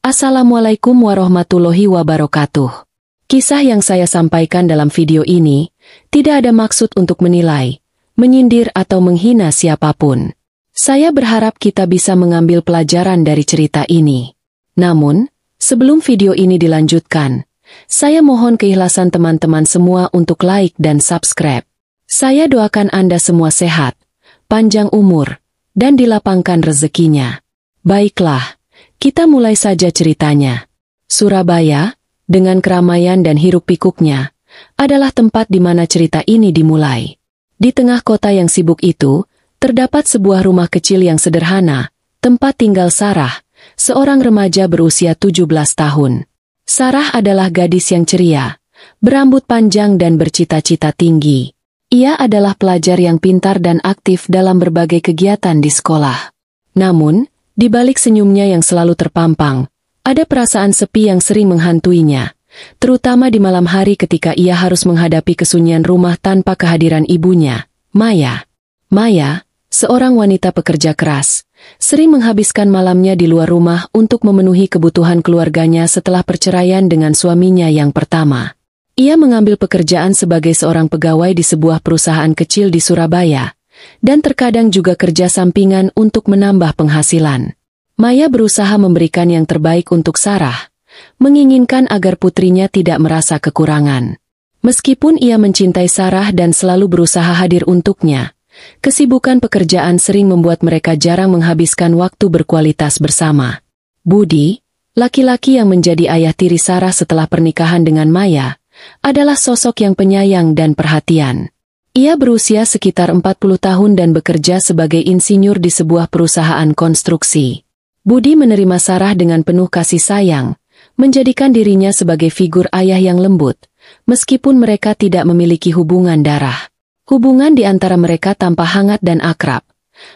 Assalamualaikum warahmatullahi wabarakatuh. Kisah yang saya sampaikan dalam video ini tidak ada maksud untuk menilai, menyindir atau menghina siapapun. Saya berharap kita bisa mengambil pelajaran dari cerita ini. Namun, sebelum video ini dilanjutkan, saya mohon keikhlasan teman-teman semua untuk like dan subscribe. Saya doakan Anda semua sehat, panjang umur, dan dilapangkan rezekinya. Baiklah, kita mulai saja ceritanya. Surabaya, dengan keramaian dan hiruk-pikuknya, adalah tempat di mana cerita ini dimulai. Di tengah kota yang sibuk itu, terdapat sebuah rumah kecil yang sederhana, tempat tinggal Sarah, seorang remaja berusia 17 tahun. Sarah adalah gadis yang ceria, berambut panjang dan bercita-cita tinggi. Ia adalah pelajar yang pintar dan aktif dalam berbagai kegiatan di sekolah. Namun, di balik senyumnya yang selalu terpampang, ada perasaan sepi yang sering menghantuinya, terutama di malam hari ketika ia harus menghadapi kesunyian rumah tanpa kehadiran ibunya, Maya. Maya, seorang wanita pekerja keras, sering menghabiskan malamnya di luar rumah untuk memenuhi kebutuhan keluarganya setelah perceraian dengan suaminya yang pertama. Ia mengambil pekerjaan sebagai seorang pegawai di sebuah perusahaan kecil di Surabaya, dan terkadang juga kerja sampingan untuk menambah penghasilan. Maya berusaha memberikan yang terbaik untuk Sarah, menginginkan agar putrinya tidak merasa kekurangan. Meskipun ia mencintai Sarah dan selalu berusaha hadir untuknya, kesibukan pekerjaan sering membuat mereka jarang menghabiskan waktu berkualitas bersama. Budi, laki-laki yang menjadi ayah tiri Sarah setelah pernikahan dengan Maya, adalah sosok yang penyayang dan perhatian. Ia berusia sekitar 40 tahun dan bekerja sebagai insinyur di sebuah perusahaan konstruksi. Budi menerima Sarah dengan penuh kasih sayang, menjadikan dirinya sebagai figur ayah yang lembut, meskipun mereka tidak memiliki hubungan darah. Hubungan di antara mereka tampak hangat dan akrab.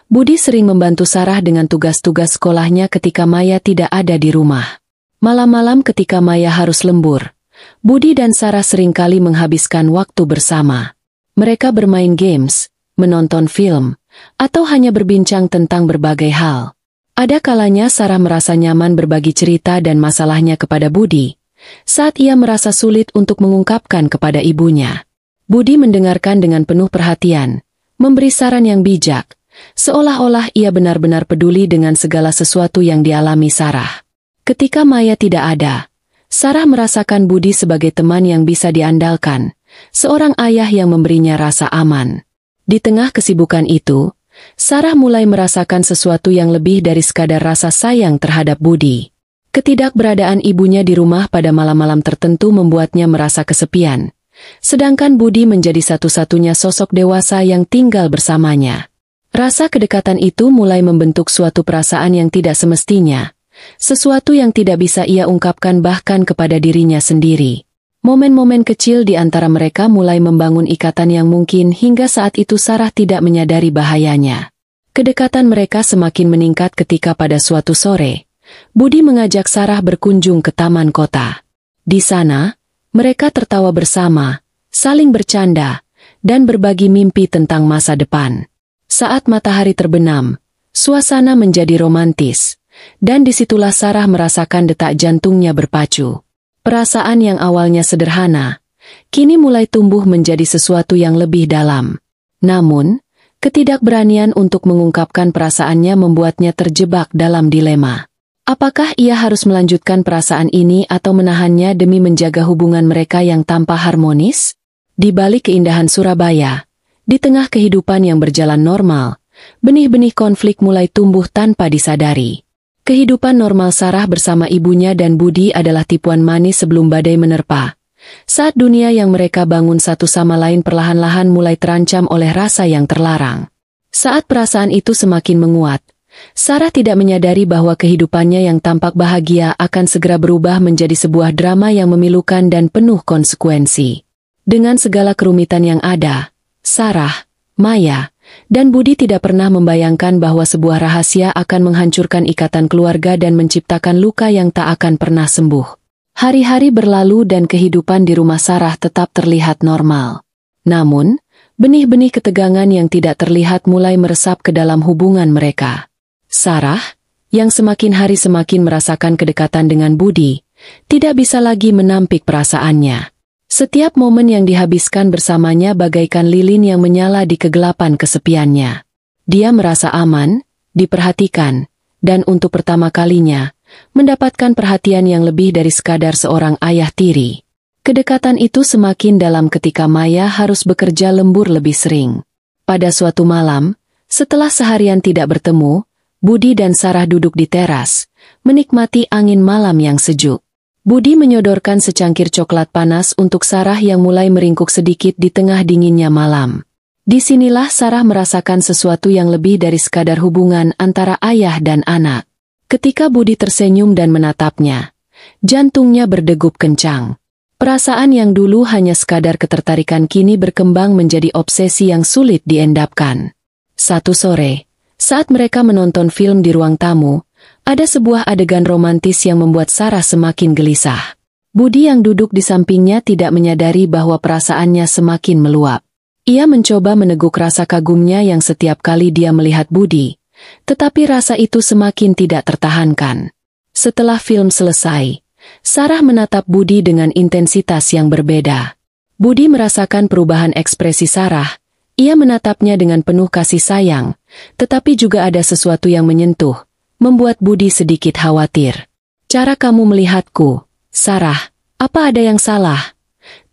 Budi sering membantu Sarah dengan tugas-tugas sekolahnya ketika Maya tidak ada di rumah. Malam-malam ketika Maya harus lembur, Budi dan Sarah seringkali menghabiskan waktu bersama. Mereka bermain games, menonton film, atau hanya berbincang tentang berbagai hal. Ada kalanya Sarah merasa nyaman berbagi cerita dan masalahnya kepada Budi, saat ia merasa sulit untuk mengungkapkan kepada ibunya. Budi mendengarkan dengan penuh perhatian, memberi saran yang bijak, seolah-olah ia benar-benar peduli dengan segala sesuatu yang dialami Sarah. Ketika Maya tidak ada, Sarah merasakan Budi sebagai teman yang bisa diandalkan, seorang ayah yang memberinya rasa aman. Di tengah kesibukan itu, Sarah mulai merasakan sesuatu yang lebih dari sekadar rasa sayang terhadap Budi. Ketidakberadaan ibunya di rumah pada malam-malam tertentu membuatnya merasa kesepian, sedangkan Budi menjadi satu-satunya sosok dewasa yang tinggal bersamanya. Rasa kedekatan itu mulai membentuk suatu perasaan yang tidak semestinya, sesuatu yang tidak bisa ia ungkapkan bahkan kepada dirinya sendiri. Momen-momen kecil di antara mereka mulai membangun ikatan yang mungkin hingga saat itu Sarah tidak menyadari bahayanya. Kedekatan mereka semakin meningkat ketika pada suatu sore, Budi mengajak Sarah berkunjung ke taman kota. Di sana, mereka tertawa bersama, saling bercanda, dan berbagi mimpi tentang masa depan. Saat matahari terbenam, suasana menjadi romantis, dan disitulah Sarah merasakan detak jantungnya berpacu. Perasaan yang awalnya sederhana, kini mulai tumbuh menjadi sesuatu yang lebih dalam. Namun, ketidakberanian untuk mengungkapkan perasaannya membuatnya terjebak dalam dilema. Apakah ia harus melanjutkan perasaan ini atau menahannya demi menjaga hubungan mereka yang tanpa harmonis? Di balik keindahan Surabaya, di tengah kehidupan yang berjalan normal, benih-benih konflik mulai tumbuh tanpa disadari. Kehidupan normal Sarah bersama ibunya dan Budi adalah tipuan manis sebelum badai menerpa. Saat dunia yang mereka bangun satu sama lain perlahan-lahan mulai terancam oleh rasa yang terlarang. Saat perasaan itu semakin menguat, Sarah tidak menyadari bahwa kehidupannya yang tampak bahagia akan segera berubah menjadi sebuah drama yang memilukan dan penuh konsekuensi. Dengan segala kerumitan yang ada, Sarah, Maya, dan Budi tidak pernah membayangkan bahwa sebuah rahasia akan menghancurkan ikatan keluarga dan menciptakan luka yang tak akan pernah sembuh. Hari-hari berlalu dan kehidupan di rumah Sarah tetap terlihat normal. Namun, benih-benih ketegangan yang tidak terlihat mulai meresap ke dalam hubungan mereka. Sarah, yang semakin hari semakin merasakan kedekatan dengan Budi, tidak bisa lagi menampik perasaannya. Setiap momen yang dihabiskan bersamanya bagaikan lilin yang menyala di kegelapan kesepiannya. Dia merasa aman, diperhatikan, dan untuk pertama kalinya, mendapatkan perhatian yang lebih dari sekadar seorang ayah tiri. Kedekatan itu semakin dalam ketika Maya harus bekerja lembur lebih sering. Pada suatu malam, setelah seharian tidak bertemu, Budi dan Sarah duduk di teras, menikmati angin malam yang sejuk. Budi menyodorkan secangkir coklat panas untuk Sarah yang mulai meringkuk sedikit di tengah dinginnya malam. Disinilah Sarah merasakan sesuatu yang lebih dari sekadar hubungan antara ayah dan anak. Ketika Budi tersenyum dan menatapnya, jantungnya berdegup kencang. Perasaan yang dulu hanya sekadar ketertarikan kini berkembang menjadi obsesi yang sulit diendapkan. Satu sore, saat mereka menonton film di ruang tamu, ada sebuah adegan romantis yang membuat Sarah semakin gelisah. Budi yang duduk di sampingnya tidak menyadari bahwa perasaannya semakin meluap. Ia mencoba meneguk rasa kagumnya yang setiap kali dia melihat Budi, tetapi rasa itu semakin tidak tertahankan. Setelah film selesai, Sarah menatap Budi dengan intensitas yang berbeda. Budi merasakan perubahan ekspresi Sarah. Ia menatapnya dengan penuh kasih sayang, tetapi juga ada sesuatu yang menyentuh, membuat Budi sedikit khawatir. "Cara kamu melihatku, Sarah, apa ada yang salah?"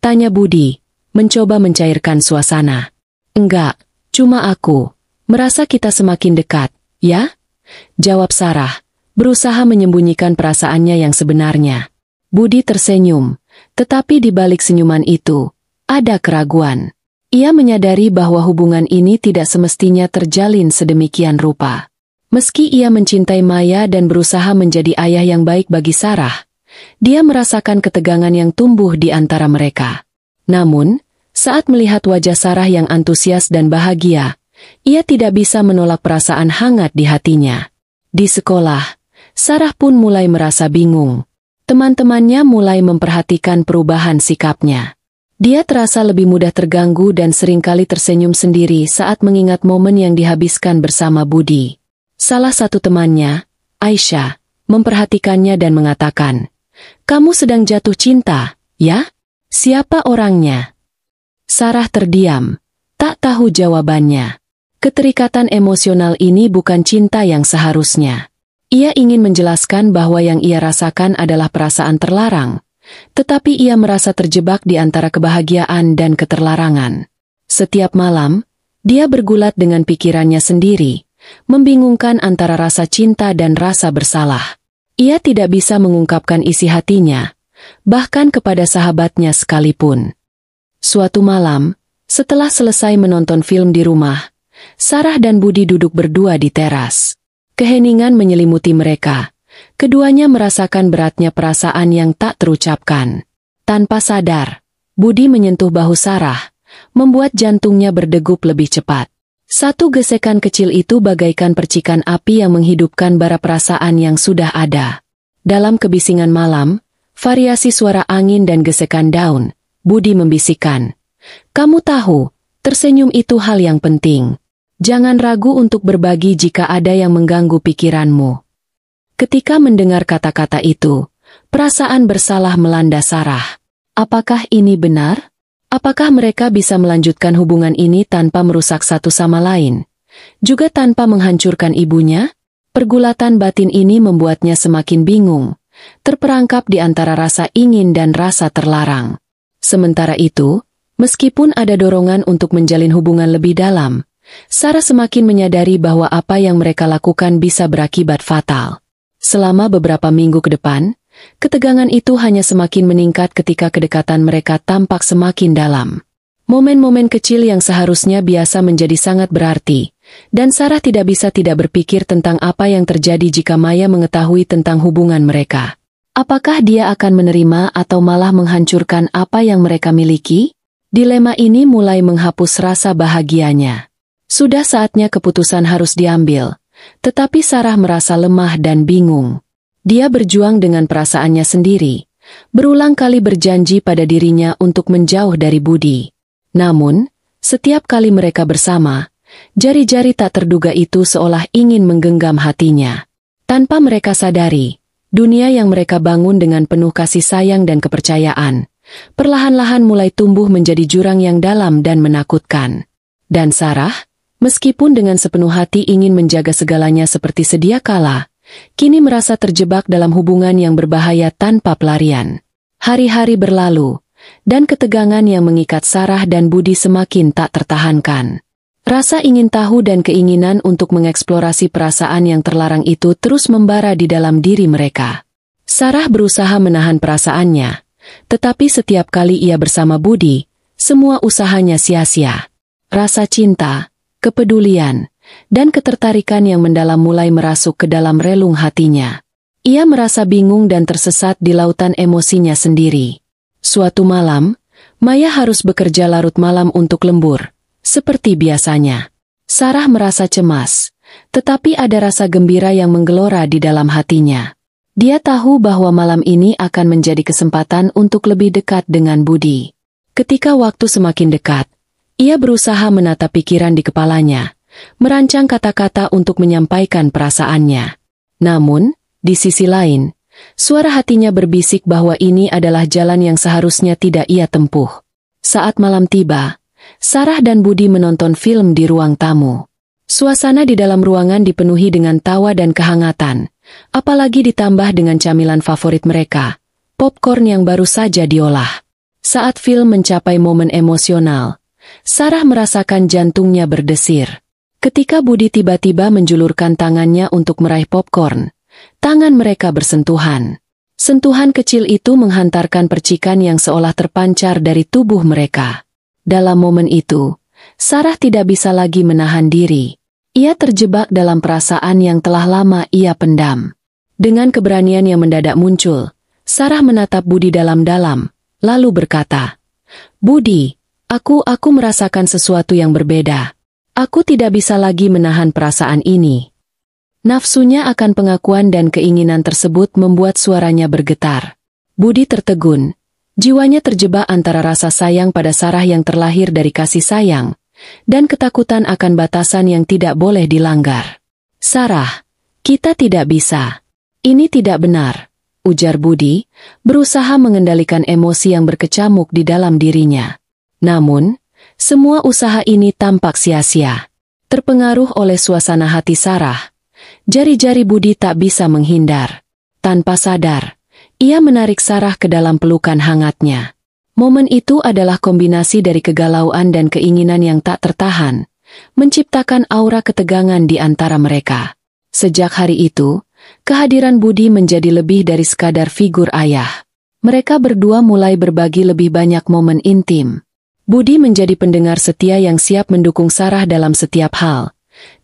tanya Budi, mencoba mencairkan suasana. "Enggak, cuma aku merasa kita semakin dekat, ya?" jawab Sarah, berusaha menyembunyikan perasaannya yang sebenarnya. Budi tersenyum, tetapi di balik senyuman itu, ada keraguan. Ia menyadari bahwa hubungan ini tidak semestinya terjalin sedemikian rupa. Meski ia mencintai Maya dan berusaha menjadi ayah yang baik bagi Sarah, dia merasakan ketegangan yang tumbuh di antara mereka. Namun, saat melihat wajah Sarah yang antusias dan bahagia, ia tidak bisa menolak perasaan hangat di hatinya. Di sekolah, Sarah pun mulai merasa bingung. Teman-temannya mulai memperhatikan perubahan sikapnya. Dia terasa lebih mudah terganggu dan seringkali tersenyum sendiri saat mengingat momen yang dihabiskan bersama Budi. Salah satu temannya, Aisyah, memperhatikannya dan mengatakan, "Kamu sedang jatuh cinta, ya? Siapa orangnya?" Sarah terdiam, tak tahu jawabannya. Keterikatan emosional ini bukan cinta yang seharusnya. Ia ingin menjelaskan bahwa yang ia rasakan adalah perasaan terlarang, tetapi ia merasa terjebak di antara kebahagiaan dan keterlarangan. Setiap malam, dia bergulat dengan pikirannya sendiri, membingungkan antara rasa cinta dan rasa bersalah. Ia tidak bisa mengungkapkan isi hatinya, bahkan kepada sahabatnya sekalipun. Suatu malam, setelah selesai menonton film di rumah, Sarah dan Budi duduk berdua di teras. Keheningan menyelimuti mereka. Keduanya merasakan beratnya perasaan yang tak terucapkan. Tanpa sadar, Budi menyentuh bahu Sarah, membuat jantungnya berdegup lebih cepat. Satu gesekan kecil itu bagaikan percikan api yang menghidupkan bara perasaan yang sudah ada. Dalam kebisingan malam, variasi suara angin dan gesekan daun, Budi membisikkan, "Kamu tahu, tersenyum itu hal yang penting. Jangan ragu untuk berbagi jika ada yang mengganggu pikiranmu." Ketika mendengar kata-kata itu, perasaan bersalah melanda Sarah. Apakah ini benar? Apakah mereka bisa melanjutkan hubungan ini tanpa merusak satu sama lain? Juga tanpa menghancurkan ibunya? Pergulatan batin ini membuatnya semakin bingung, terperangkap di antara rasa ingin dan rasa terlarang. Sementara itu, meskipun ada dorongan untuk menjalin hubungan lebih dalam, Sarah semakin menyadari bahwa apa yang mereka lakukan bisa berakibat fatal. Selama beberapa minggu ke depan, ketegangan itu hanya semakin meningkat ketika kedekatan mereka tampak semakin dalam. Momen-momen kecil yang seharusnya biasa menjadi sangat berarti, dan Sarah tidak bisa tidak berpikir tentang apa yang terjadi jika Maya mengetahui tentang hubungan mereka. Apakah dia akan menerima atau malah menghancurkan apa yang mereka miliki? Dilema ini mulai menghapus rasa bahagianya. Sudah saatnya keputusan harus diambil, tetapi Sarah merasa lemah dan bingung. Dia berjuang dengan perasaannya sendiri, berulang kali berjanji pada dirinya untuk menjauh dari Budi. Namun, setiap kali mereka bersama, jari-jari tak terduga itu seolah ingin menggenggam hatinya. Tanpa mereka sadari, dunia yang mereka bangun dengan penuh kasih sayang dan kepercayaan, perlahan-lahan mulai tumbuh menjadi jurang yang dalam dan menakutkan. Dan Sarah, meskipun dengan sepenuh hati ingin menjaga segalanya seperti sedia kala, kini merasa terjebak dalam hubungan yang berbahaya tanpa pelarian. Hari-hari berlalu, dan ketegangan yang mengikat Sarah dan Budi semakin tak tertahankan. Rasa ingin tahu dan keinginan untuk mengeksplorasi perasaan yang terlarang itu terus membara di dalam diri mereka. Sarah berusaha menahan perasaannya, tetapi setiap kali ia bersama Budi, semua usahanya sia-sia. Rasa cinta, kepedulian, dan ketertarikan yang mendalam mulai merasuk ke dalam relung hatinya. Ia merasa bingung dan tersesat di lautan emosinya sendiri. Suatu malam, Maya harus bekerja larut malam untuk lembur, seperti biasanya. Sarah merasa cemas, tetapi ada rasa gembira yang menggelora di dalam hatinya. Dia tahu bahwa malam ini akan menjadi kesempatan untuk lebih dekat dengan Budi. Ketika waktu semakin dekat, ia berusaha menata pikiran di kepalanya, merancang kata-kata untuk menyampaikan perasaannya. Namun, di sisi lain, suara hatinya berbisik bahwa ini adalah jalan yang seharusnya tidak ia tempuh. Saat malam tiba, Sarah dan Budi menonton film di ruang tamu. Suasana di dalam ruangan dipenuhi dengan tawa dan kehangatan, apalagi ditambah dengan camilan favorit mereka, popcorn yang baru saja diolah. Saat film mencapai momen emosional, Sarah merasakan jantungnya berdesir. Ketika Budi tiba-tiba menjulurkan tangannya untuk meraih popcorn, tangan mereka bersentuhan. Sentuhan kecil itu menghantarkan percikan yang seolah terpancar dari tubuh mereka. Dalam momen itu, Sarah tidak bisa lagi menahan diri. Ia terjebak dalam perasaan yang telah lama ia pendam. Dengan keberanian yang mendadak muncul, Sarah menatap Budi dalam-dalam, lalu berkata, "Budi, aku merasakan sesuatu yang berbeda. Aku tidak bisa lagi menahan perasaan ini." Nafsunya akan pengakuan dan keinginan tersebut membuat suaranya bergetar. Budi tertegun. Jiwanya terjebak antara rasa sayang pada Sarah yang terlahir dari kasih sayang, dan ketakutan akan batasan yang tidak boleh dilanggar. "Sarah, kita tidak bisa. Ini tidak benar," ujar Budi, berusaha mengendalikan emosi yang berkecamuk di dalam dirinya. Namun, semua usaha ini tampak sia-sia. Terpengaruh oleh suasana hati Sarah, jari-jari Budi tak bisa menghindar. Tanpa sadar, ia menarik Sarah ke dalam pelukan hangatnya. Momen itu adalah kombinasi dari kegalauan dan keinginan yang tak tertahan, menciptakan aura ketegangan di antara mereka. Sejak hari itu, kehadiran Budi menjadi lebih dari sekadar figur ayah. Mereka berdua mulai berbagi lebih banyak momen intim. Budi menjadi pendengar setia yang siap mendukung Sarah dalam setiap hal,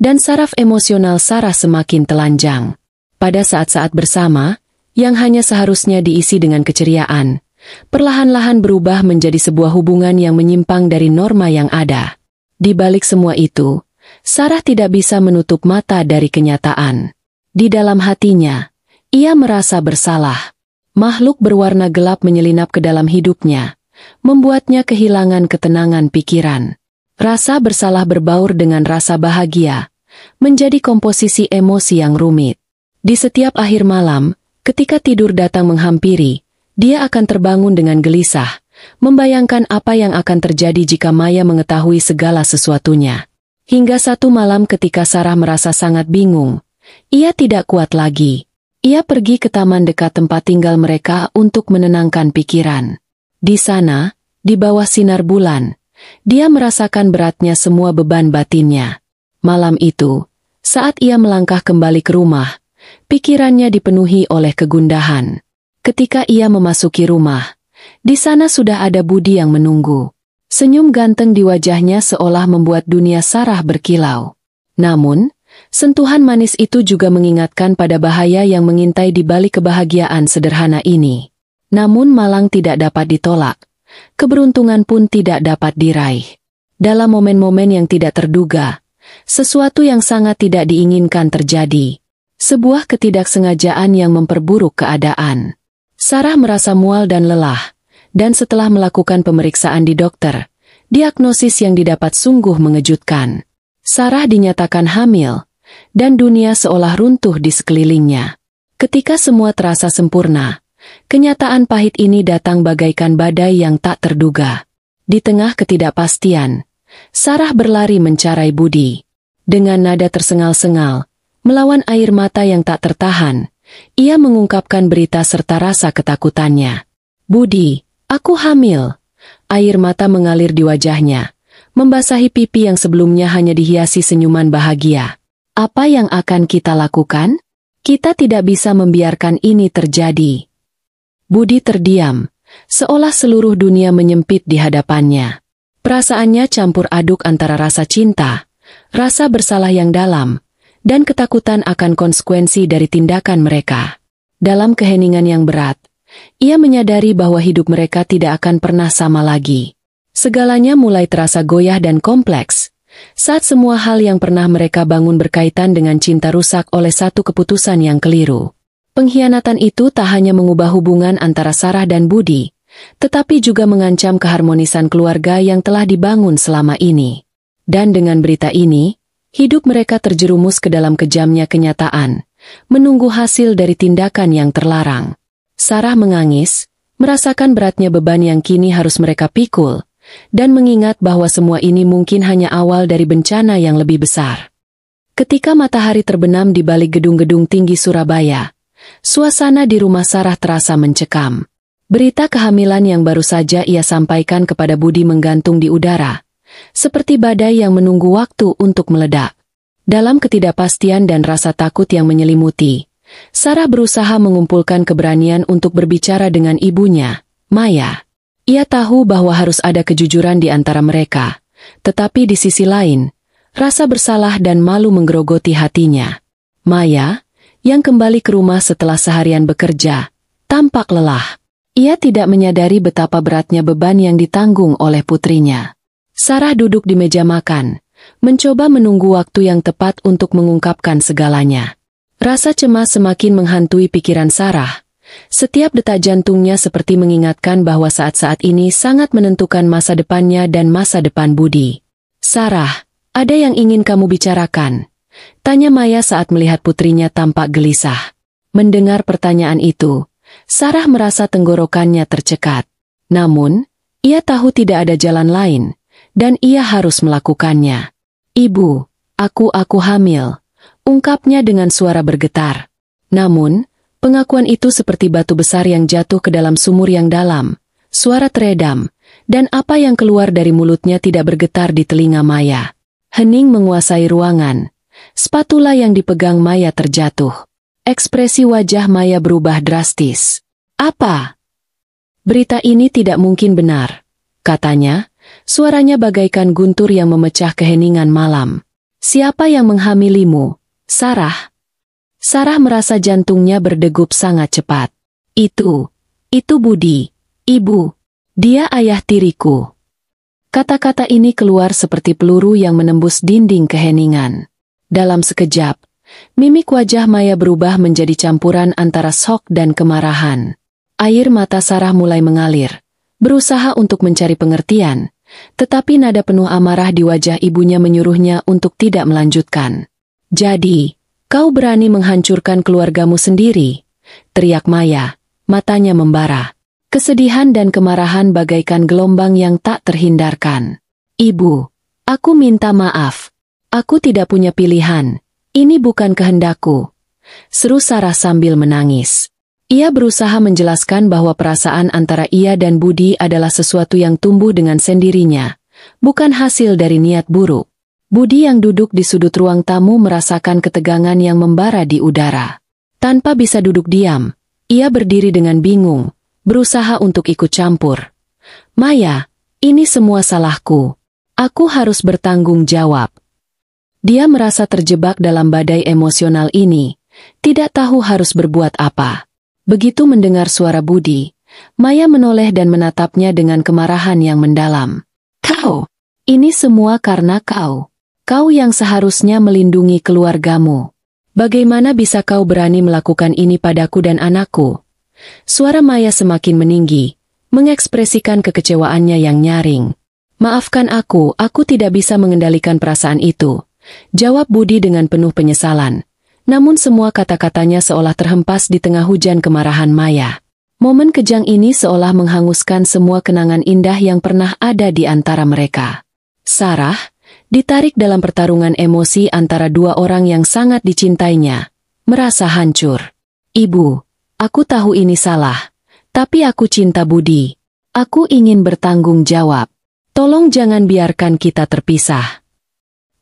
dan saraf emosional Sarah semakin telanjang. Pada saat-saat bersama, yang hanya seharusnya diisi dengan keceriaan, perlahan-lahan berubah menjadi sebuah hubungan yang menyimpang dari norma yang ada. Di balik semua itu, Sarah tidak bisa menutup mata dari kenyataan. Di dalam hatinya, ia merasa bersalah. Makhluk berwarna gelap menyelinap ke dalam hidupnya, membuatnya kehilangan ketenangan pikiran. Rasa bersalah berbaur dengan rasa bahagia, menjadi komposisi emosi yang rumit. Di setiap akhir malam, ketika tidur datang menghampiri, dia akan terbangun dengan gelisah, membayangkan apa yang akan terjadi jika Maya mengetahui segala sesuatunya. Hingga satu malam ketika Sarah merasa sangat bingung, ia tidak kuat lagi. Ia pergi ke taman dekat tempat tinggal mereka untuk menenangkan pikiran. Di sana, di bawah sinar bulan, dia merasakan beratnya semua beban batinnya. Malam itu, saat ia melangkah kembali ke rumah, pikirannya dipenuhi oleh kegundahan. Ketika ia memasuki rumah, di sana sudah ada Budi yang menunggu. Senyum ganteng di wajahnya seolah membuat dunia Sarah berkilau. Namun, sentuhan manis itu juga mengingatkan pada bahaya yang mengintai di balik kebahagiaan sederhana ini. Namun malang tidak dapat ditolak. Keberuntungan pun tidak dapat diraih. Dalam momen-momen yang tidak terduga, sesuatu yang sangat tidak diinginkan terjadi. Sebuah ketidaksengajaan yang memperburuk keadaan. Sarah merasa mual dan lelah, dan setelah melakukan pemeriksaan di dokter, diagnosis yang didapat sungguh mengejutkan. Sarah dinyatakan hamil, dan dunia seolah runtuh di sekelilingnya. Ketika semua terasa sempurna, kenyataan pahit ini datang bagaikan badai yang tak terduga. Di tengah ketidakpastian, Sarah berlari mencarai Budi. Dengan nada tersengal-sengal, melawan air mata yang tak tertahan, ia mengungkapkan berita serta rasa ketakutannya. "Budi, aku hamil." Air mata mengalir di wajahnya, membasahi pipi yang sebelumnya hanya dihiasi senyuman bahagia. "Apa yang akan kita lakukan? Kita tidak bisa membiarkan ini terjadi." Budi terdiam, seolah seluruh dunia menyempit di hadapannya. Perasaannya campur aduk antara rasa cinta, rasa bersalah yang dalam, dan ketakutan akan konsekuensi dari tindakan mereka. Dalam keheningan yang berat, ia menyadari bahwa hidup mereka tidak akan pernah sama lagi. Segalanya mulai terasa goyah dan kompleks, saat semua hal yang pernah mereka bangun berkaitan dengan cinta rusak oleh satu keputusan yang keliru. Pengkhianatan itu tak hanya mengubah hubungan antara Sarah dan Budi, tetapi juga mengancam keharmonisan keluarga yang telah dibangun selama ini. Dan dengan berita ini, hidup mereka terjerumus ke dalam kejamnya kenyataan, menunggu hasil dari tindakan yang terlarang. Sarah mengangis, merasakan beratnya beban yang kini harus mereka pikul, dan mengingat bahwa semua ini mungkin hanya awal dari bencana yang lebih besar. Ketika matahari terbenam di balik gedung-gedung tinggi Surabaya, suasana di rumah Sarah terasa mencekam. Berita kehamilan yang baru saja ia sampaikan kepada Budi menggantung di udara, seperti badai yang menunggu waktu untuk meledak. Dalam ketidakpastian dan rasa takut yang menyelimuti, Sarah berusaha mengumpulkan keberanian untuk berbicara dengan ibunya, Maya. Ia tahu bahwa harus ada kejujuran di antara mereka, tetapi di sisi lain, rasa bersalah dan malu menggerogoti hatinya. Maya, yang kembali ke rumah setelah seharian bekerja, tampak lelah. Ia tidak menyadari betapa beratnya beban yang ditanggung oleh putrinya. Sarah duduk di meja makan, mencoba menunggu waktu yang tepat untuk mengungkapkan segalanya. Rasa cemas semakin menghantui pikiran Sarah. Setiap detak jantungnya seperti mengingatkan bahwa saat-saat ini sangat menentukan masa depannya dan masa depan Budi. "Sarah, ada yang ingin kamu bicarakan?" tanya Maya saat melihat putrinya tampak gelisah. Mendengar pertanyaan itu, Sarah merasa tenggorokannya tercekat. Namun, ia tahu tidak ada jalan lain, dan ia harus melakukannya. "Ibu, aku hamil," ungkapnya dengan suara bergetar. Namun, pengakuan itu seperti batu besar yang jatuh ke dalam sumur yang dalam, suara teredam, dan apa yang keluar dari mulutnya tidak bergetar di telinga Maya. Hening menguasai ruangan. Spatula yang dipegang Maya terjatuh. Ekspresi wajah Maya berubah drastis. "Apa? Berita ini tidak mungkin benar," katanya, suaranya bagaikan guntur yang memecah keheningan malam. "Siapa yang menghamilimu, Sarah?" Sarah merasa jantungnya berdegup sangat cepat. Itu Budi, Ibu. Dia ayah tiriku." Kata-kata ini keluar seperti peluru yang menembus dinding keheningan. Dalam sekejap, mimik wajah Maya berubah menjadi campuran antara shock dan kemarahan. Air mata Sarah mulai mengalir, berusaha untuk mencari pengertian, tetapi nada penuh amarah di wajah ibunya menyuruhnya untuk tidak melanjutkan. "Jadi, kau berani menghancurkan keluargamu sendiri?" teriak Maya, matanya membara. Kesedihan dan kemarahan bagaikan gelombang yang tak terhindarkan. "Ibu, aku minta maaf. Aku tidak punya pilihan. Ini bukan kehendakku," seru Sarah sambil menangis. Ia berusaha menjelaskan bahwa perasaan antara ia dan Budi adalah sesuatu yang tumbuh dengan sendirinya, bukan hasil dari niat buruk. Budi yang duduk di sudut ruang tamu merasakan ketegangan yang membara di udara. Tanpa bisa duduk diam, ia berdiri dengan bingung, berusaha untuk ikut campur. "Maya, ini semua salahku. Aku harus bertanggung jawab." Dia merasa terjebak dalam badai emosional ini, tidak tahu harus berbuat apa. Begitu mendengar suara Budi, Maya menoleh dan menatapnya dengan kemarahan yang mendalam. "Kau, ini semua karena kau. Kau yang seharusnya melindungi keluargamu. Bagaimana bisa kau berani melakukan ini padaku dan anakku?" Suara Maya semakin meninggi, mengekspresikan kekecewaannya yang nyaring. "Maafkan aku tidak bisa mengendalikan perasaan itu. jawab Budi dengan penuh penyesalan. Namun semua kata-katanya seolah terhempas di tengah hujan kemarahan Maya. Momen kejang ini seolah menghanguskan semua kenangan indah yang pernah ada di antara mereka. Sarah ditarik dalam pertarungan emosi antara dua orang yang sangat dicintainya, merasa hancur. Ibu, aku tahu ini salah, tapi aku cinta Budi. Aku ingin bertanggung jawab. Tolong jangan biarkan kita terpisah.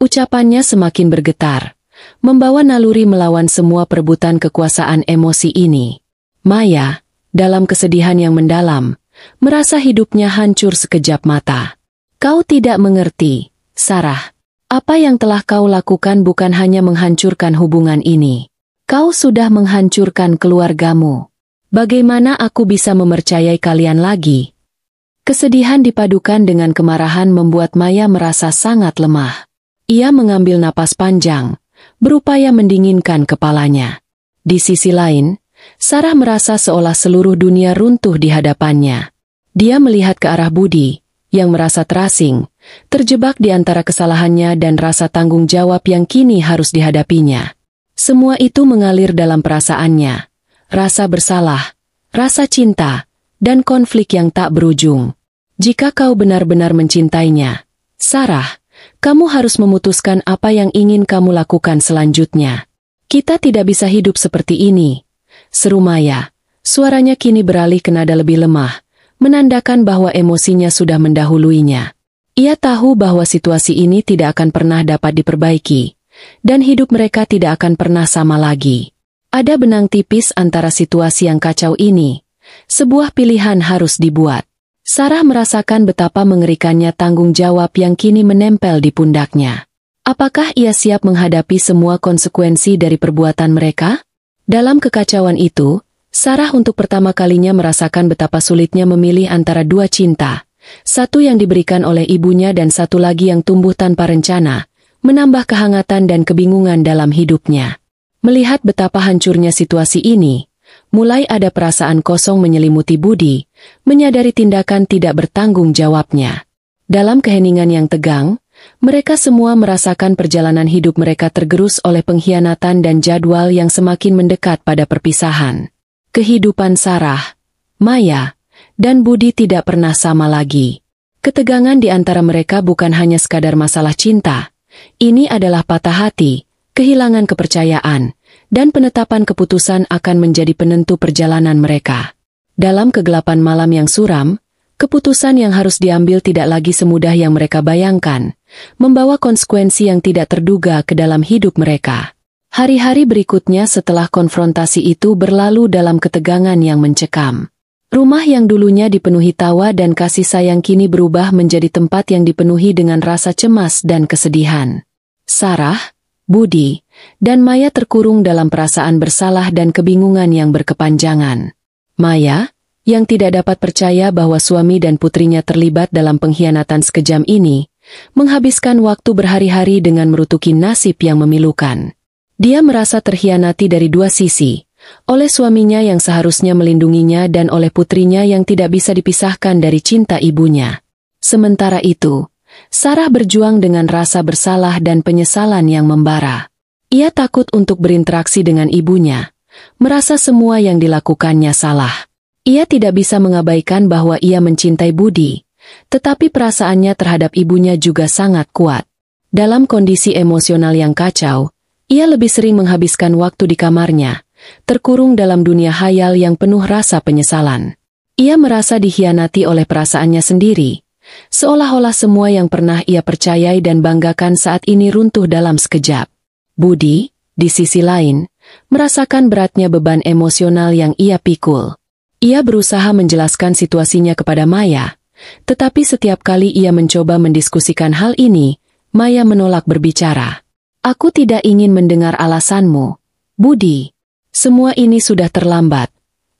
Ucapannya semakin bergetar, membawa naluri melawan semua perebutan kekuasaan emosi ini. Maya, dalam kesedihan yang mendalam, merasa hidupnya hancur sekejap mata. Kau tidak mengerti, Sarah. Apa yang telah kau lakukan bukan hanya menghancurkan hubungan ini. Kau sudah menghancurkan keluargamu. Bagaimana aku bisa mempercayai kalian lagi? Kesedihan dipadukan dengan kemarahan membuat Maya merasa sangat lemah. Ia mengambil napas panjang, berupaya mendinginkan kepalanya. Di sisi lain, Sarah merasa seolah seluruh dunia runtuh di hadapannya. Dia melihat ke arah Budi, yang merasa terasing, terjebak di antara kesalahannya dan rasa tanggung jawab yang kini harus dihadapinya. Semua itu mengalir dalam perasaannya. Rasa bersalah, rasa cinta, dan konflik yang tak berujung. Jika kau benar-benar mencintainya, Sarah, kamu harus memutuskan apa yang ingin kamu lakukan selanjutnya. Kita tidak bisa hidup seperti ini, seru Maya. Suaranya kini beralih ke nada lebih lemah, menandakan bahwa emosinya sudah mendahuluinya. Ia tahu bahwa situasi ini tidak akan pernah dapat diperbaiki, dan hidup mereka tidak akan pernah sama lagi. Ada benang tipis antara situasi yang kacau ini. Sebuah pilihan harus dibuat. Sarah merasakan betapa mengerikannya tanggung jawab yang kini menempel di pundaknya. Apakah ia siap menghadapi semua konsekuensi dari perbuatan mereka? Dalam kekacauan itu, Sarah untuk pertama kalinya merasakan betapa sulitnya memilih antara dua cinta. Satu yang diberikan oleh ibunya dan satu lagi yang tumbuh tanpa rencana, menambah kehangatan dan kebingungan dalam hidupnya. Melihat betapa hancurnya situasi ini, mulai ada perasaan kosong menyelimuti Budi, menyadari tindakan tidak bertanggung jawabnya. Dalam keheningan yang tegang, mereka semua merasakan perjalanan hidup mereka tergerus oleh pengkhianatan dan jadwal yang semakin mendekat pada perpisahan. Kehidupan Sarah, Maya, dan Budi tidak pernah sama lagi. Ketegangan di antara mereka bukan hanya sekadar masalah cinta. Ini adalah patah hati, kehilangan kepercayaan, dan penetapan keputusan akan menjadi penentu perjalanan mereka. Dalam kegelapan malam yang suram, keputusan yang harus diambil tidak lagi semudah yang mereka bayangkan, membawa konsekuensi yang tidak terduga ke dalam hidup mereka. Hari-hari berikutnya setelah konfrontasi itu berlalu dalam ketegangan yang mencekam. Rumah yang dulunya dipenuhi tawa dan kasih sayang kini berubah menjadi tempat yang dipenuhi dengan rasa cemas dan kesedihan. Sarah, Budi, dan Maya terkurung dalam perasaan bersalah dan kebingungan yang berkepanjangan. Maya, yang tidak dapat percaya bahwa suami dan putrinya terlibat dalam pengkhianatan sekejam ini, menghabiskan waktu berhari-hari dengan merutuki nasib yang memilukan. Dia merasa terhianati dari dua sisi, oleh suaminya yang seharusnya melindunginya dan oleh putrinya yang tidak bisa dipisahkan dari cinta ibunya. Sementara itu, Sarah berjuang dengan rasa bersalah dan penyesalan yang membara. Ia takut untuk berinteraksi dengan ibunya, merasa semua yang dilakukannya salah. Ia tidak bisa mengabaikan bahwa ia mencintai Budi, tetapi perasaannya terhadap ibunya juga sangat kuat. Dalam kondisi emosional yang kacau, ia lebih sering menghabiskan waktu di kamarnya, terkurung dalam dunia khayal yang penuh rasa penyesalan. Ia merasa dikhianati oleh perasaannya sendiri, seolah-olah semua yang pernah ia percayai dan banggakan saat ini runtuh dalam sekejap. Budi, di sisi lain, merasakan beratnya beban emosional yang ia pikul. Ia berusaha menjelaskan situasinya kepada Maya, tetapi setiap kali ia mencoba mendiskusikan hal ini, Maya menolak berbicara. Aku tidak ingin mendengar alasanmu, Budi. Semua ini sudah terlambat,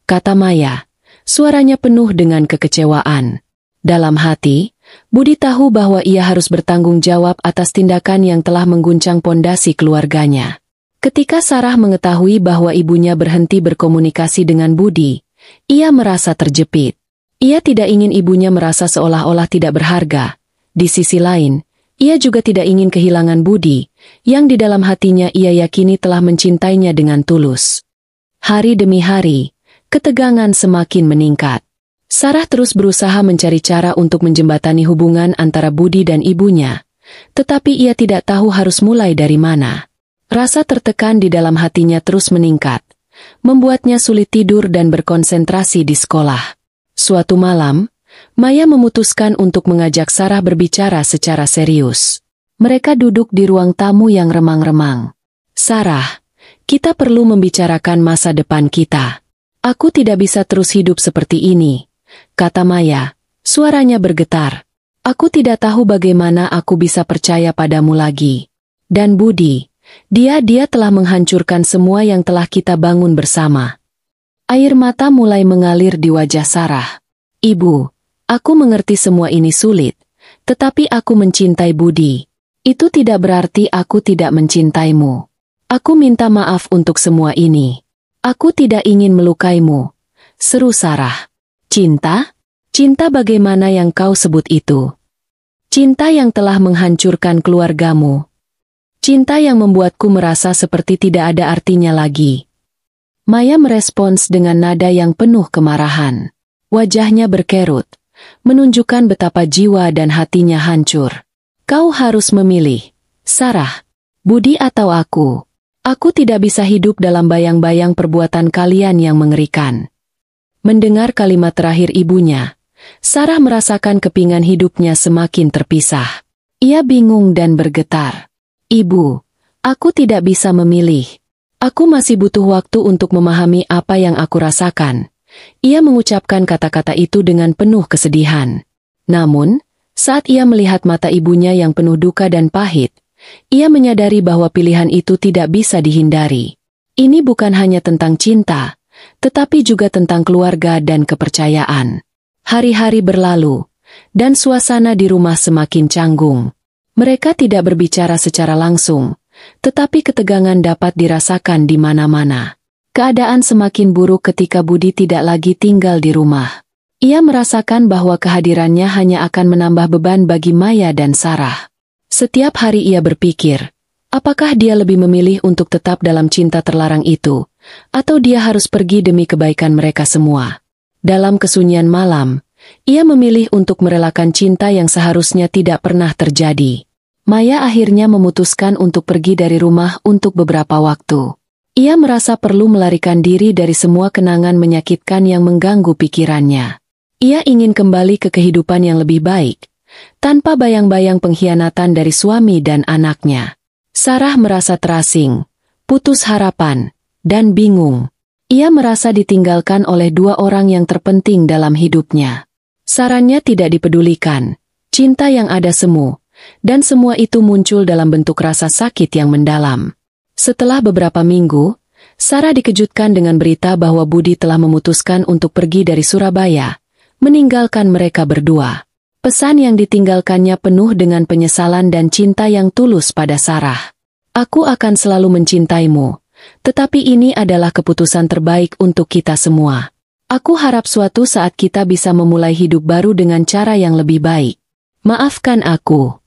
kata Maya, suaranya penuh dengan kekecewaan. Dalam hati, Budi tahu bahwa ia harus bertanggung jawab atas tindakan yang telah mengguncang pondasi keluarganya. Ketika Sarah mengetahui bahwa ibunya berhenti berkomunikasi dengan Budi, ia merasa terjepit. Ia tidak ingin ibunya merasa seolah-olah tidak berharga. Di sisi lain, Ia juga tidak ingin kehilangan Budi, yang di dalam hatinya ia yakini telah mencintainya dengan tulus. Hari demi hari, ketegangan semakin meningkat. Sarah terus berusaha mencari cara untuk menjembatani hubungan antara Budi dan ibunya, tetapi ia tidak tahu harus mulai dari mana. Rasa tertekan di dalam hatinya terus meningkat, membuatnya sulit tidur dan berkonsentrasi di sekolah. Suatu malam, Maya memutuskan untuk mengajak Sarah berbicara secara serius. Mereka duduk di ruang tamu yang remang-remang. "Sarah, kita perlu membicarakan masa depan kita. Aku tidak bisa terus hidup seperti ini," kata Maya, suaranya bergetar. "Aku tidak tahu bagaimana aku bisa percaya padamu lagi. Dan Budi, dia telah menghancurkan semua yang telah kita bangun bersama." Air mata mulai mengalir di wajah Sarah. "Ibu, aku mengerti semua ini sulit, tetapi aku mencintai Budi. Itu tidak berarti aku tidak mencintaimu. Aku minta maaf untuk semua ini. Aku tidak ingin melukaimu," seru Sarah. "Cinta? Cinta bagaimana yang kau sebut itu? Cinta yang telah menghancurkan keluargamu. Cinta yang membuatku merasa seperti tidak ada artinya lagi." Maya merespons dengan nada yang penuh kemarahan. Wajahnya berkerut, menunjukkan betapa jiwa dan hatinya hancur. "Kau harus memilih, Sarah, Budi atau aku. Aku tidak bisa hidup dalam bayang-bayang perbuatan kalian yang mengerikan." Mendengar kalimat terakhir ibunya, Sarah merasakan kepingan hidupnya semakin terpisah. Ia bingung dan bergetar. "Ibu, aku tidak bisa memilih. Aku masih butuh waktu untuk memahami apa yang aku rasakan." Ia mengucapkan kata-kata itu dengan penuh kesedihan. Namun, saat ia melihat mata ibunya yang penuh duka dan pahit, ia menyadari bahwa pilihan itu tidak bisa dihindari. Ini bukan hanya tentang cinta, tetapi juga tentang keluarga dan kepercayaan. Hari-hari berlalu, dan suasana di rumah semakin canggung. Mereka tidak berbicara secara langsung, tetapi ketegangan dapat dirasakan di mana-mana. Keadaan semakin buruk ketika Budi tidak lagi tinggal di rumah. Ia merasakan bahwa kehadirannya hanya akan menambah beban bagi Maya dan Sarah. Setiap hari ia berpikir, apakah dia lebih memilih untuk tetap dalam cinta terlarang itu, atau dia harus pergi demi kebaikan mereka semua. Dalam kesunyian malam, ia memilih untuk merelakan cinta yang seharusnya tidak pernah terjadi. Maya akhirnya memutuskan untuk pergi dari rumah untuk beberapa waktu. Ia merasa perlu melarikan diri dari semua kenangan menyakitkan yang mengganggu pikirannya. Ia ingin kembali ke kehidupan yang lebih baik, tanpa bayang-bayang pengkhianatan dari suami dan anaknya. Sarah merasa terasing, putus harapan, dan bingung. Ia merasa ditinggalkan oleh dua orang yang terpenting dalam hidupnya. Sarannya tidak dipedulikan, cinta yang ada semu, dan semua itu muncul dalam bentuk rasa sakit yang mendalam. Setelah beberapa minggu, Sarah dikejutkan dengan berita bahwa Budi telah memutuskan untuk pergi dari Surabaya, meninggalkan mereka berdua. Pesan yang ditinggalkannya penuh dengan penyesalan dan cinta yang tulus pada Sarah. "Aku akan selalu mencintaimu, tetapi ini adalah keputusan terbaik untuk kita semua. Aku harap suatu saat kita bisa memulai hidup baru dengan cara yang lebih baik. Maafkan aku."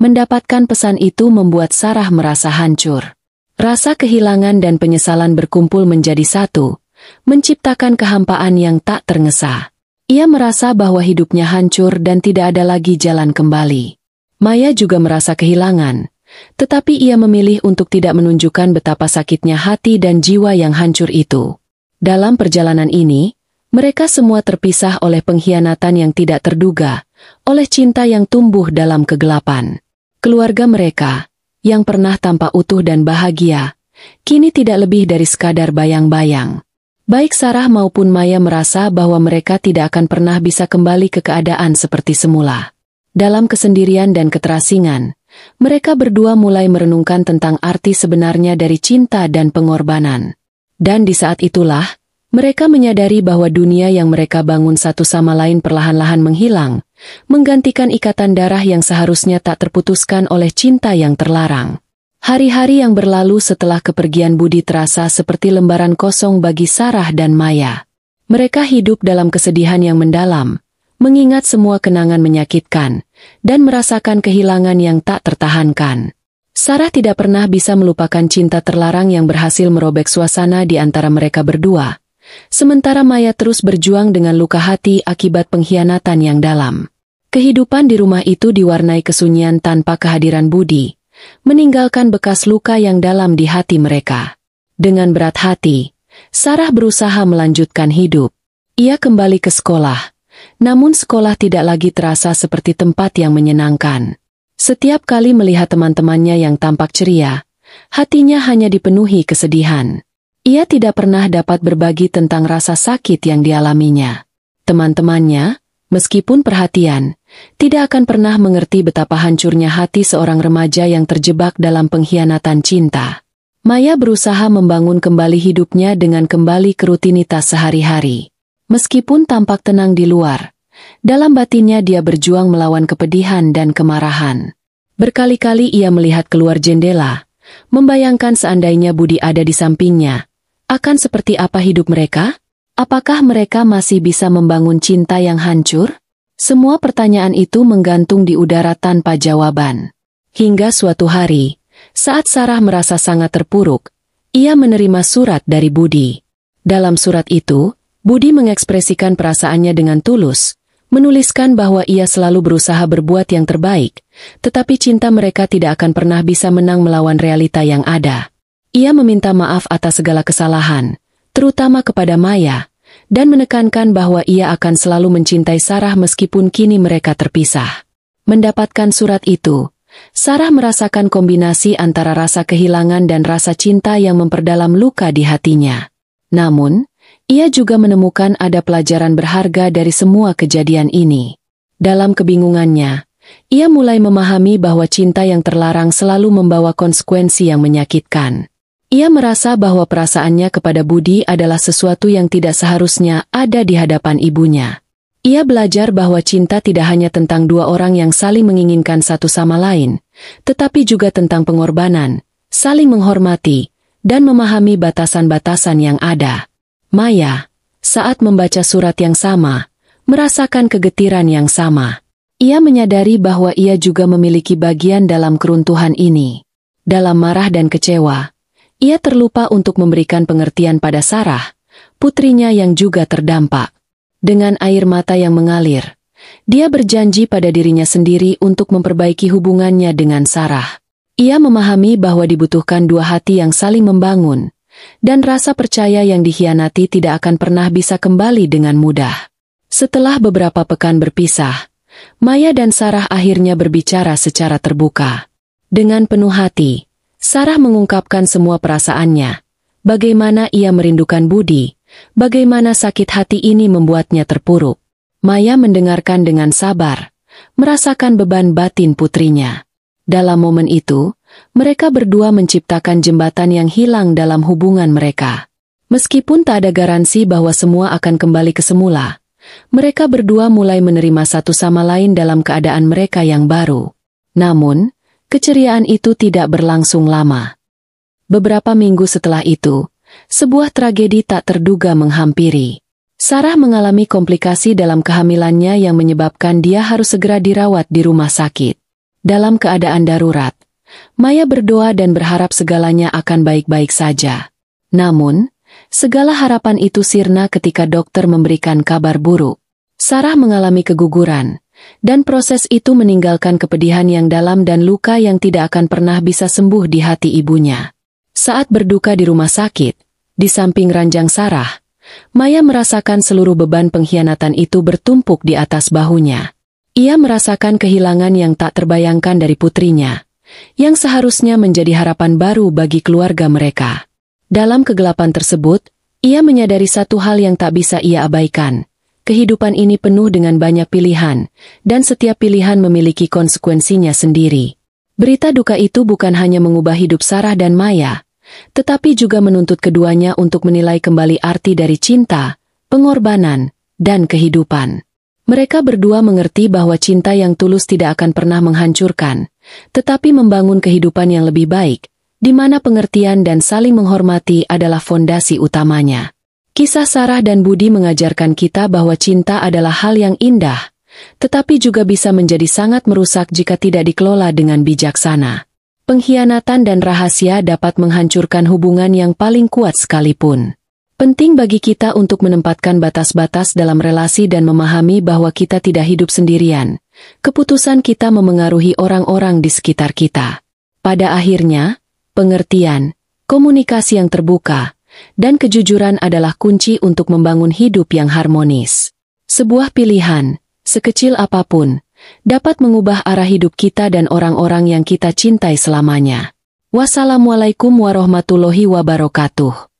Mendapatkan pesan itu membuat Sarah merasa hancur. Rasa kehilangan dan penyesalan berkumpul menjadi satu, menciptakan kehampaan yang tak terngesa. Ia merasa bahwa hidupnya hancur dan tidak ada lagi jalan kembali. Maya juga merasa kehilangan, tetapi ia memilih untuk tidak menunjukkan betapa sakitnya hati dan jiwa yang hancur itu. Dalam perjalanan ini, mereka semua terpisah oleh pengkhianatan yang tidak terduga, oleh cinta yang tumbuh dalam kegelapan. Keluarga mereka, yang pernah tampak utuh dan bahagia, kini tidak lebih dari sekadar bayang-bayang. Baik Sarah maupun Maya merasa bahwa mereka tidak akan pernah bisa kembali ke keadaan seperti semula. Dalam kesendirian dan keterasingan, mereka berdua mulai merenungkan tentang arti sebenarnya dari cinta dan pengorbanan. Dan di saat itulah, mereka menyadari bahwa dunia yang mereka bangun satu sama lain perlahan-lahan menghilang, menggantikan ikatan darah yang seharusnya tak terputuskan oleh cinta yang terlarang. Hari-hari yang berlalu setelah kepergian Budi terasa seperti lembaran kosong bagi Sarah dan Maya. Mereka hidup dalam kesedihan yang mendalam, mengingat semua kenangan menyakitkan, dan merasakan kehilangan yang tak tertahankan. Sarah tidak pernah bisa melupakan cinta terlarang yang berhasil merobek suasana di antara mereka berdua. Sementara Maya terus berjuang dengan luka hati akibat pengkhianatan yang dalam. Kehidupan di rumah itu diwarnai kesunyian tanpa kehadiran Budi, meninggalkan bekas luka yang dalam di hati mereka. Dengan berat hati, Sarah berusaha melanjutkan hidup. Ia kembali ke sekolah. Namun sekolah tidak lagi terasa seperti tempat yang menyenangkan. Setiap kali melihat teman-temannya yang tampak ceria, hatinya hanya dipenuhi kesedihan. Ia tidak pernah dapat berbagi tentang rasa sakit yang dialaminya. Teman-temannya, meskipun perhatian, tidak akan pernah mengerti betapa hancurnya hati seorang remaja yang terjebak dalam pengkhianatan cinta. Maya berusaha membangun kembali hidupnya dengan kembali ke rutinitas sehari-hari. Meskipun tampak tenang di luar, dalam batinnya dia berjuang melawan kepedihan dan kemarahan. Berkali-kali ia melihat keluar jendela, membayangkan seandainya Budi ada di sampingnya. Akan seperti apa hidup mereka? Apakah mereka masih bisa membangun cinta yang hancur? Semua pertanyaan itu menggantung di udara tanpa jawaban. Hingga suatu hari, saat Sarah merasa sangat terpuruk, ia menerima surat dari Budi. Dalam surat itu, Budi mengekspresikan perasaannya dengan tulus, menuliskan bahwa ia selalu berusaha berbuat yang terbaik, tetapi cinta mereka tidak akan pernah bisa menang melawan realita yang ada. Ia meminta maaf atas segala kesalahan, terutama kepada Maya, dan menekankan bahwa ia akan selalu mencintai Sarah meskipun kini mereka terpisah. Mendapatkan surat itu, Sarah merasakan kombinasi antara rasa kehilangan dan rasa cinta yang memperdalam luka di hatinya. Namun, ia juga menemukan ada pelajaran berharga dari semua kejadian ini. Dalam kebingungannya, ia mulai memahami bahwa cinta yang terlarang selalu membawa konsekuensi yang menyakitkan. Ia merasa bahwa perasaannya kepada Budi adalah sesuatu yang tidak seharusnya ada di hadapan ibunya. Ia belajar bahwa cinta tidak hanya tentang dua orang yang saling menginginkan satu sama lain, tetapi juga tentang pengorbanan, saling menghormati, dan memahami batasan-batasan yang ada. Maya, saat membaca surat yang sama, merasakan kegetiran yang sama. Ia menyadari bahwa ia juga memiliki bagian dalam keruntuhan ini. Dalam marah dan kecewa, ia terlupa untuk memberikan pengertian pada Sarah, putrinya yang juga terdampak. Dengan air mata yang mengalir, dia berjanji pada dirinya sendiri untuk memperbaiki hubungannya dengan Sarah. Ia memahami bahwa dibutuhkan dua hati yang saling membangun, dan rasa percaya yang dikhianati tidak akan pernah bisa kembali dengan mudah. Setelah beberapa pekan berpisah, Maya dan Sarah akhirnya berbicara secara terbuka. Dengan penuh hati, Sarah mengungkapkan semua perasaannya. Bagaimana ia merindukan Budi, bagaimana sakit hati ini membuatnya terpuruk. Maya mendengarkan dengan sabar, merasakan beban batin putrinya. Dalam momen itu, mereka berdua menciptakan jembatan yang hilang dalam hubungan mereka. Meskipun tak ada garansi bahwa semua akan kembali ke semula, mereka berdua mulai menerima satu sama lain dalam keadaan mereka yang baru. Namun, keceriaan itu tidak berlangsung lama. Beberapa minggu setelah itu, sebuah tragedi tak terduga menghampiri. Sarah mengalami komplikasi dalam kehamilannya yang menyebabkan dia harus segera dirawat di rumah sakit. Dalam keadaan darurat, Maya berdoa dan berharap segalanya akan baik-baik saja. Namun, segala harapan itu sirna ketika dokter memberikan kabar buruk. Sarah mengalami keguguran, dan proses itu meninggalkan kepedihan yang dalam dan luka yang tidak akan pernah bisa sembuh di hati ibunya. Saat berduka di rumah sakit, di samping ranjang Sarah, Maya merasakan seluruh beban pengkhianatan itu bertumpuk di atas bahunya. Ia merasakan kehilangan yang tak terbayangkan dari putrinya, yang seharusnya menjadi harapan baru bagi keluarga mereka. Dalam kegelapan tersebut, ia menyadari satu hal yang tak bisa ia abaikan. Kehidupan ini penuh dengan banyak pilihan, dan setiap pilihan memiliki konsekuensinya sendiri. Berita duka itu bukan hanya mengubah hidup Sarah dan Maya, tetapi juga menuntut keduanya untuk menilai kembali arti dari cinta, pengorbanan, dan kehidupan. Mereka berdua mengerti bahwa cinta yang tulus tidak akan pernah menghancurkan, tetapi membangun kehidupan yang lebih baik, di mana pengertian dan saling menghormati adalah fondasi utamanya. Kisah Sarah dan Budi mengajarkan kita bahwa cinta adalah hal yang indah, tetapi juga bisa menjadi sangat merusak jika tidak dikelola dengan bijaksana. Pengkhianatan dan rahasia dapat menghancurkan hubungan yang paling kuat sekalipun. Penting bagi kita untuk menempatkan batas-batas dalam relasi dan memahami bahwa kita tidak hidup sendirian. Keputusan kita memengaruhi orang-orang di sekitar kita. Pada akhirnya, pengertian, komunikasi yang terbuka, dan kejujuran adalah kunci untuk membangun hidup yang harmonis. Sebuah pilihan, sekecil apapun, dapat mengubah arah hidup kita dan orang-orang yang kita cintai selamanya. Wassalamualaikum warahmatullahi wabarakatuh.